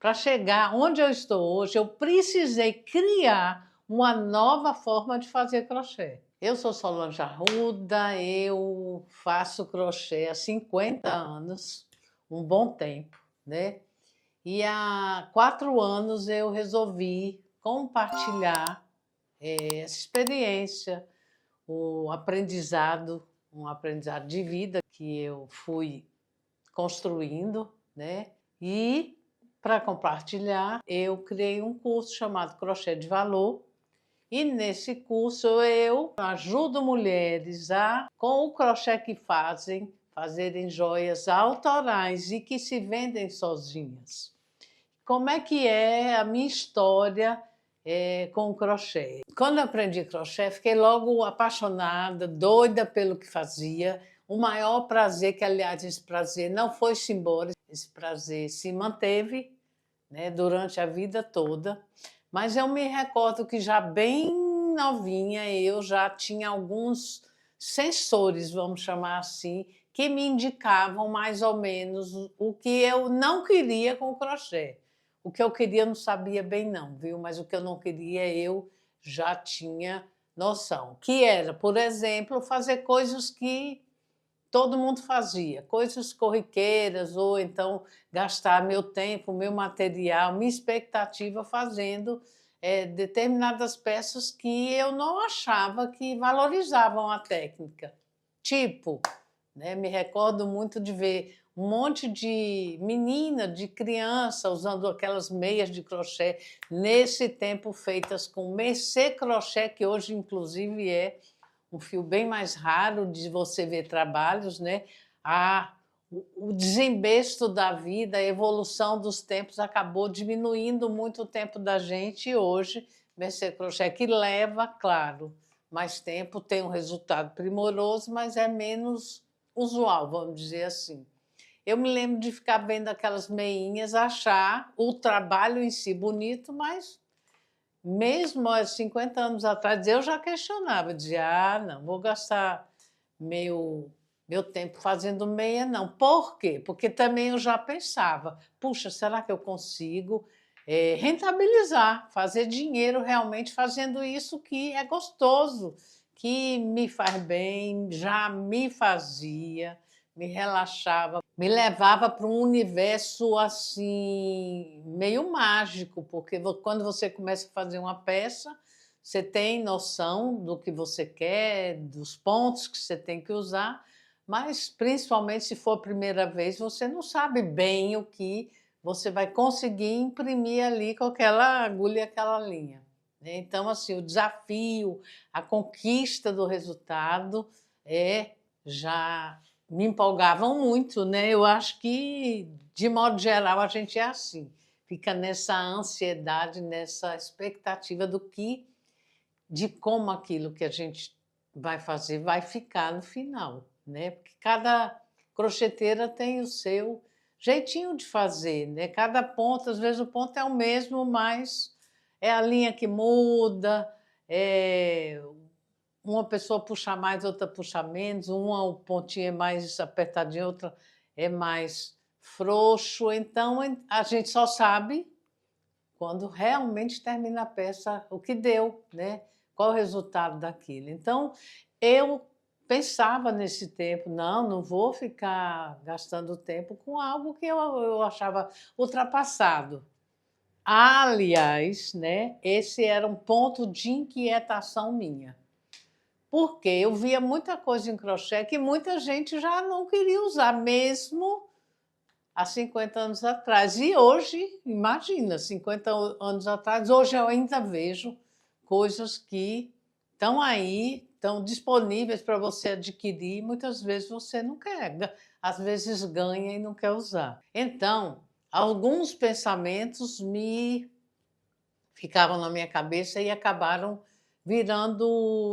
Para chegar onde eu estou hoje, eu precisei criar uma nova forma de fazer crochê. Eu sou Solange Arruda, eu faço crochê há 50 anos, um bom tempo, né? E há 4 anos eu resolvi compartilhar essa experiência, o aprendizado, um aprendizado de vida que eu fui construindo, né? E para compartilhar, eu criei um curso chamado Crochê de Valor. E nesse curso eu ajudo mulheres com o crochê que fazerem joias autorais e que se vendem sozinhas. Como é que é a minha história com o crochê? Quando eu aprendi crochê, fiquei logo apaixonada, doida pelo que fazia. O maior prazer, que aliás esse prazer não foi-se embora, esse prazer se manteve, né, durante a vida toda. Mas eu me recordo que já bem novinha eu já tinha alguns sensores, vamos chamar assim, que me indicavam mais ou menos o que eu não queria com o crochê. O que eu queria eu não sabia bem não, viu? Mas o que eu não queria eu já tinha noção. Que era, por exemplo, fazer coisas que todo mundo fazia, coisas corriqueiras, ou então gastar meu tempo, meu material, minha expectativa fazendo determinadas peças que eu não achava que valorizavam a técnica. Tipo, né, me recordo muito de ver um monte de menina, de criança, usando aquelas meias de crochê, nesse tempo feitas com mercê crochê, que hoje, inclusive, é um fio bem mais raro de você ver trabalhos, né? O desembesto da vida, a evolução dos tempos acabou diminuindo muito o tempo da gente e hoje, mercê crochê, que leva, claro, mais tempo, tem um resultado primoroso, mas é menos usual, vamos dizer assim. Eu me lembro de ficar vendo aquelas meinhas, achar o trabalho em si bonito, mas mesmo há 50 anos atrás, eu já questionava, dizia, não, vou gastar meu tempo fazendo meia, não. Por quê? Porque também eu já pensava, puxa, será que eu consigo rentabilizar, fazer dinheiro realmente fazendo isso que é gostoso, que me faz bem, já me fazia, me relaxava, me levava para um universo assim meio mágico, porque quando você começa a fazer uma peça, você tem noção do que você quer, dos pontos que você tem que usar, mas principalmente se for a primeira vez, você não sabe bem o que você vai conseguir imprimir ali com aquela agulha e aquela linha, né? Então, assim, o desafio, a conquista do resultado já me empolgavam muito, né? Eu acho que, de modo geral, a gente é assim, fica nessa ansiedade, nessa expectativa de como aquilo que a gente vai fazer vai ficar no final, né? Porque cada crocheteira tem o seu jeitinho de fazer, né? Cada ponto, às vezes o ponto é o mesmo, mas é a linha que muda, uma pessoa puxa mais, outra puxa menos, uma o pontinho é mais apertadinho, outra é mais frouxo. Então, a gente só sabe quando realmente termina a peça o que deu, né? Qual o resultado daquilo. Então, eu pensava nesse tempo, não vou ficar gastando tempo com algo que eu achava ultrapassado. Aliás, né, esse era um ponto de inquietação minha. Porque eu via muita coisa em crochê que muita gente já não queria usar, mesmo há 50 anos atrás. E hoje, imagina, 50 anos atrás, hoje eu ainda vejo coisas que estão aí, estão disponíveis para você adquirir, muitas vezes você não quer, às vezes ganha e não quer usar. Então, alguns pensamentos me ficavam na minha cabeça e acabaram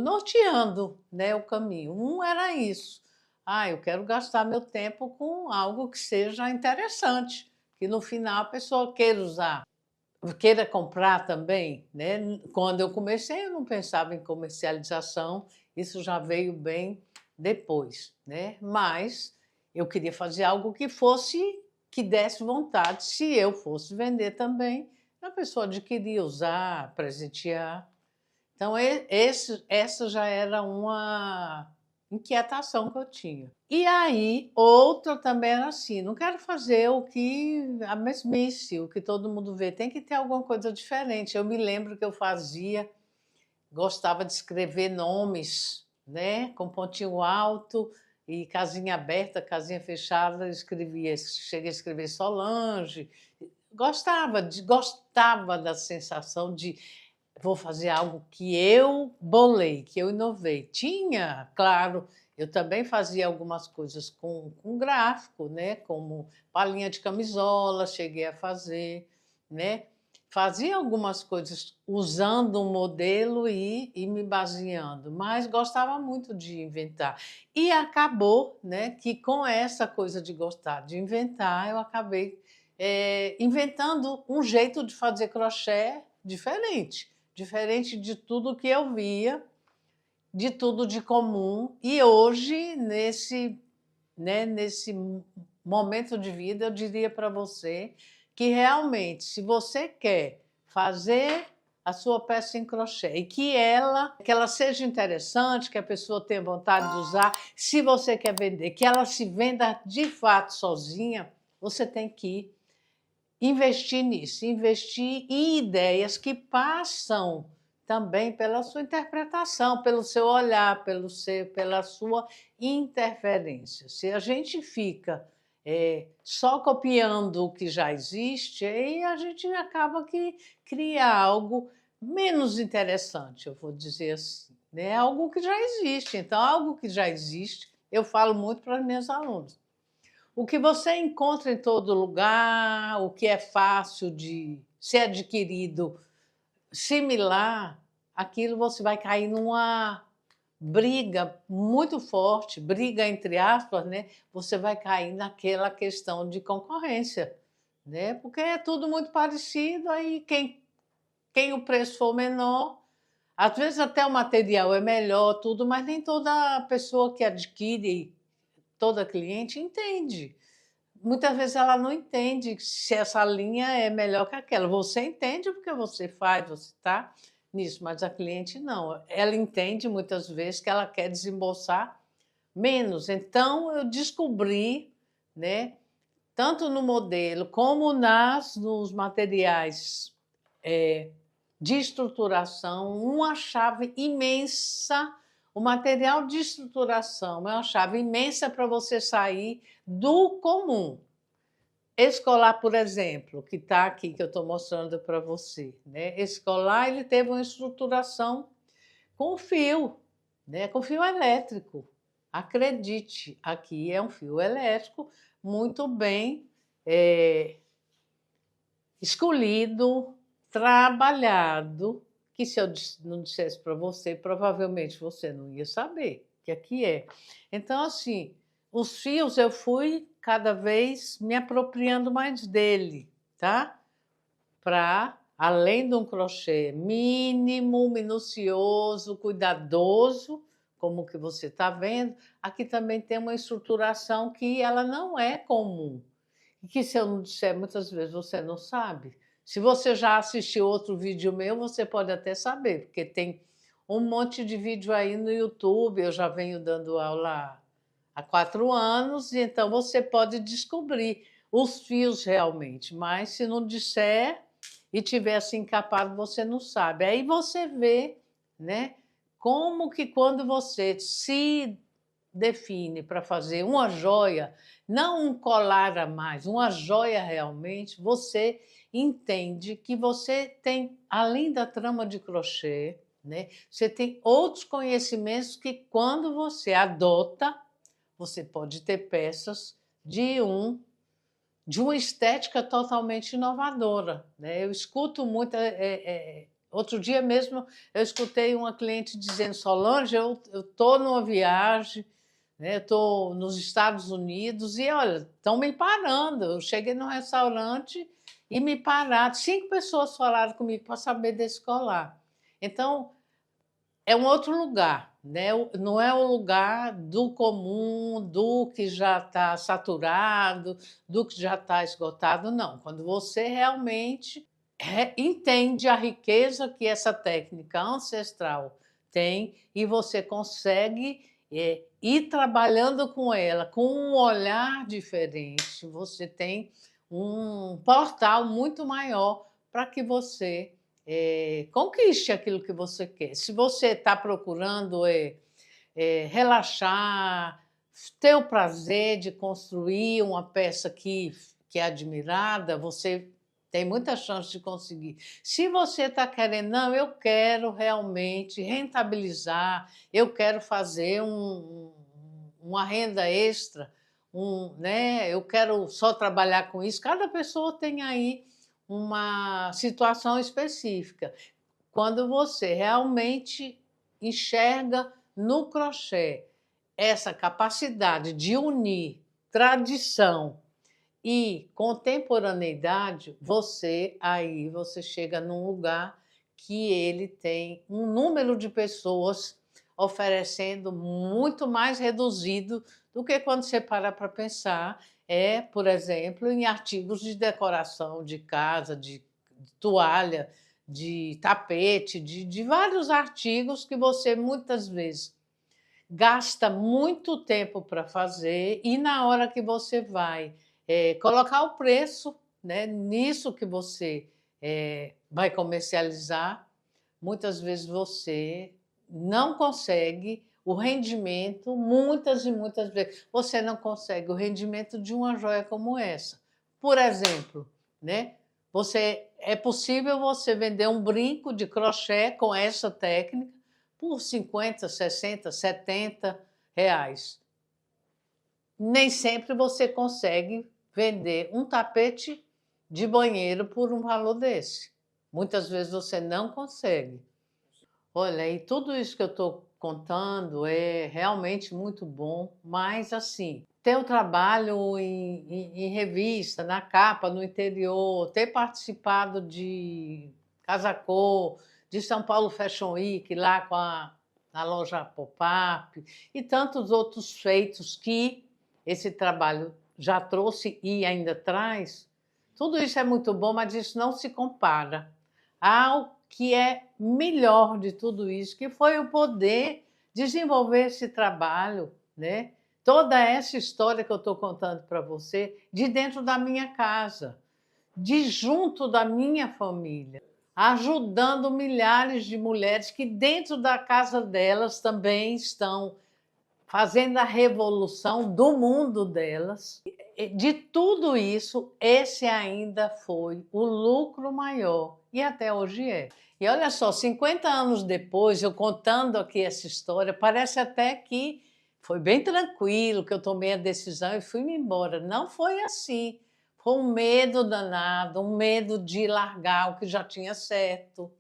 norteando, né, o caminho. Um era isso. Eu quero gastar meu tempo com algo que seja interessante, que no final a pessoa queira usar, queira comprar também, né? Quando eu comecei, eu não pensava em comercialização, isso já veio bem depois, né? Mas eu queria fazer algo que fosse que desse vontade, se eu fosse vender também, a pessoa adquirir, usar, presentear. Então, essa já era uma inquietação que eu tinha. E aí, outra também era assim: não quero fazer a mesmice, o que todo mundo vê, tem que ter alguma coisa diferente. Eu me lembro que eu gostava de escrever nomes, né, com pontinho alto e casinha aberta, casinha fechada, escrevia, cheguei a escrever Solange. Gostava da sensação de vou fazer algo que eu bolei, que eu inovei. Tinha, claro, eu também fazia algumas coisas com gráfico, né? Como palhinha de camisola, cheguei a fazer, né? Fazia algumas coisas usando um modelo e me baseando, mas gostava muito de inventar. E acabou, né, que com essa coisa de gostar de inventar, eu acabei inventando um jeito de fazer crochê diferente de tudo que eu via, de tudo de comum. E hoje, nesse momento de vida, eu diria para você que realmente, se você quer fazer a sua peça em crochê e que ela seja interessante, que a pessoa tenha vontade de usar, se você quer vender, que ela se venda de fato sozinha, você tem que investir nisso, investir em ideias que passam também pela sua interpretação, pelo seu olhar, pela sua interferência. Se a gente fica só copiando o que já existe, aí a gente acaba que cria algo menos interessante, eu vou dizer assim, né? Algo que já existe. Então, algo que já existe, eu falo muito para as minhas alunas. O que você encontra em todo lugar, o que é fácil de ser adquirido similar, aquilo você vai cair numa briga muito forte, briga entre aspas, né? Você vai cair naquela questão de concorrência, né? Porque é tudo muito parecido, aí quem o preço for menor, às vezes até o material é melhor, tudo, mas nem toda pessoa que adquire, toda cliente entende. Muitas vezes ela não entende se essa linha é melhor que aquela. Você entende porque você faz, você está nisso, mas a cliente não. Ela entende muitas vezes que ela quer desembolsar menos. Então, eu descobri, né, tanto no modelo como nos materiais de estruturação, uma chave imensa. O material de estruturação é uma chave imensa para você sair do comum. Escolar, por exemplo, que está aqui, que eu estou mostrando para você, né? Escolar, ele teve uma estruturação com fio, né? Com fio elétrico. Acredite, aqui é um fio elétrico muito bem escolhido, trabalhado, que se eu não dissesse para você, provavelmente você não ia saber que aqui é. Então, assim, os fios eu fui cada vez me apropriando mais dele, tá? Para, além de um crochê mínimo, minucioso, cuidadoso, como que você está vendo, aqui também tem uma estruturação que ela não é comum. E que se eu não disser, muitas vezes você não sabe. Se você já assistiu outro vídeo meu, você pode até saber, porque tem um monte de vídeo aí no YouTube, eu já venho dando aula há 4 anos, e então você pode descobrir os fios realmente, mas se não disser e tiver assim encapado, você não sabe. Aí você vê, né, como que quando você se define para fazer uma joia, não um colar a mais, uma joia realmente, você entende que você tem, além da trama de crochê, né, você tem outros conhecimentos que, quando você adota, você pode ter peças de uma estética totalmente inovadora, né? Eu escuto muito. Outro dia mesmo eu escutei uma cliente dizendo: Solange, eu estou numa viagem, né? Estou nos Estados Unidos e, olha, estão me parando. Eu cheguei num restaurante e me pararam. 5 pessoas falaram comigo para saber desse colar. Então, é um outro lugar, né? Não é o lugar do comum, do que já está saturado, do que já está esgotado, não. Quando você realmente entende a riqueza que essa técnica ancestral tem e você consegue ir trabalhando com ela com um olhar diferente, você tem um portal muito maior para que você conquiste aquilo que você quer. Se você está procurando relaxar, ter o prazer de construir uma peça que é admirada, você tem muita chance de conseguir. Se você está querendo, não, eu quero realmente rentabilizar, eu quero fazer uma renda extra, né? Eu quero só trabalhar com isso. Cada pessoa tem aí uma situação específica. Quando você realmente enxerga no crochê essa capacidade de unir tradição e contemporaneidade, você chega num lugar que ele tem um número de pessoas oferecendo muito mais reduzido do que quando você para pensar, por exemplo, em artigos de decoração de casa, de toalha, de tapete, de vários artigos que você muitas vezes gasta muito tempo para fazer e na hora que você vai colocar o preço, né, nisso que você vai comercializar, muitas vezes você não consegue o rendimento, muitas e muitas vezes você não consegue o rendimento de uma joia como essa. Por exemplo, né, é possível você vender um brinco de crochê com essa técnica por 50, 60, 70 reais. Nem sempre você consegue vender um tapete de banheiro por um valor desse. Muitas vezes você não consegue. Olha, e tudo isso que eu estou contando é realmente muito bom, mas assim, ter o trabalho em revista, na capa, no interior, ter participado de Casacô, de São Paulo Fashion Week, lá com a loja Pop-Up, e tantos outros feitos que esse trabalho já trouxe e ainda traz, tudo isso é muito bom, mas isso não se compara ao que é melhor de tudo isso, que foi o poder desenvolver esse trabalho, né? Toda essa história que eu estou contando para você, de dentro da minha casa, de junto da minha família, ajudando milhares de mulheres que dentro da casa delas também estão fazendo a revolução do mundo delas. De tudo isso, esse ainda foi o lucro maior, e até hoje é. E olha só, 50 anos depois, eu contando aqui essa história, parece até que foi bem tranquilo, que eu tomei a decisão e fui-me embora. Não foi assim. Foi um medo danado, um medo de largar o que já tinha certo,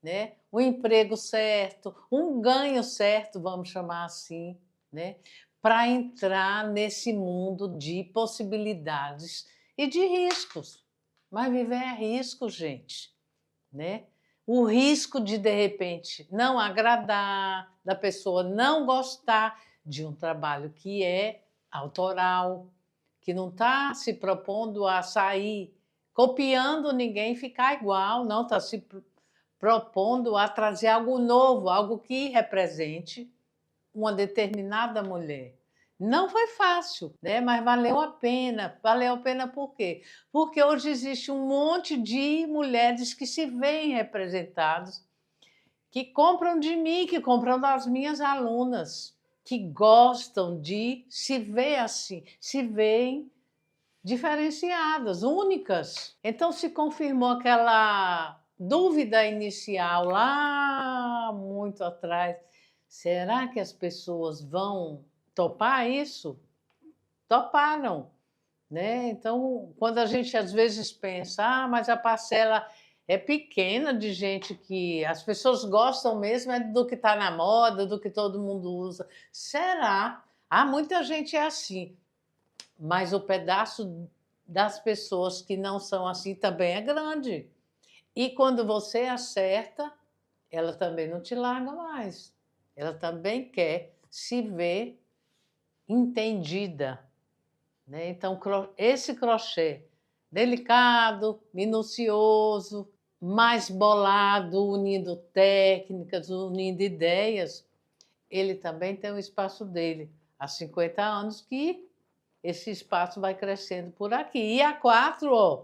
né? Um emprego certo, um ganho certo, vamos chamar assim, né? Para entrar nesse mundo de possibilidades e de riscos. Mas viver é risco, gente, né? O risco de repente, não agradar, da pessoa não gostar de um trabalho que é autoral, que não está se propondo a sair copiando ninguém e ficar igual, não, está se propondo a trazer algo novo, algo que represente uma determinada mulher. Não foi fácil, né? Mas valeu a pena. Valeu a pena por quê? Porque hoje existe um monte de mulheres que se veem representadas, que compram de mim, que compram das minhas alunas, que gostam de se ver assim, se veem diferenciadas, únicas. Então se confirmou aquela dúvida inicial lá muito atrás. Será que as pessoas vão topar isso? Toparam, né? Então, quando a gente às vezes pensa, mas a parcela é pequena de gente que as pessoas gostam mesmo é do que está na moda, do que todo mundo usa. Será? Muita gente é assim, mas o pedaço das pessoas que não são assim também é grande. E quando você acerta, ela também não te larga mais. ela também quer se ver entendida, né? Então, esse crochê delicado, minucioso, mais bolado, unindo técnicas, unindo ideias, ele também tem um espaço dele. Há 50 anos que esse espaço vai crescendo por aqui. E a 4, ó,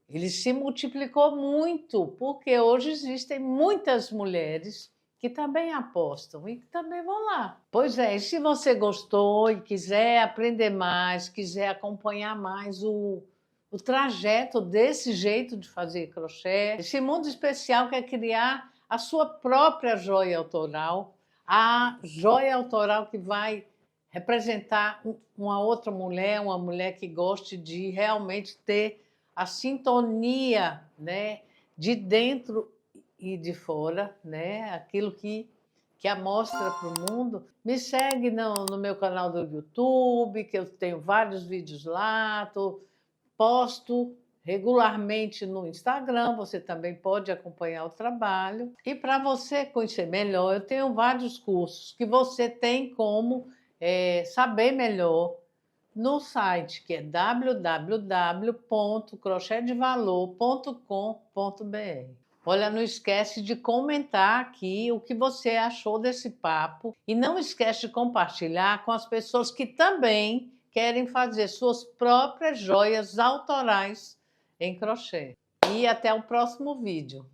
ele se multiplicou muito, porque hoje existem muitas mulheres que também apostam e que também vão lá. Pois é, e se você gostou e quiser aprender mais, quiser acompanhar mais o trajeto desse jeito de fazer crochê, esse mundo especial quer criar a sua própria joia autoral, a joia autoral que vai representar uma outra mulher, uma mulher que goste de realmente ter a sintonia, né, de dentro e de fora, né, aquilo que a mostra para o mundo. Me segue no meu canal do YouTube, que eu tenho vários vídeos lá, posto regularmente no Instagram, você também pode acompanhar o trabalho. E para você conhecer melhor, eu tenho vários cursos que você tem como saber melhor no site, que é www.crochetdevalor.com.br. Olha, não esquece de comentar aqui o que você achou desse papo e não esquece de compartilhar com as pessoas que também querem fazer suas próprias joias autorais em crochê. E até o próximo vídeo.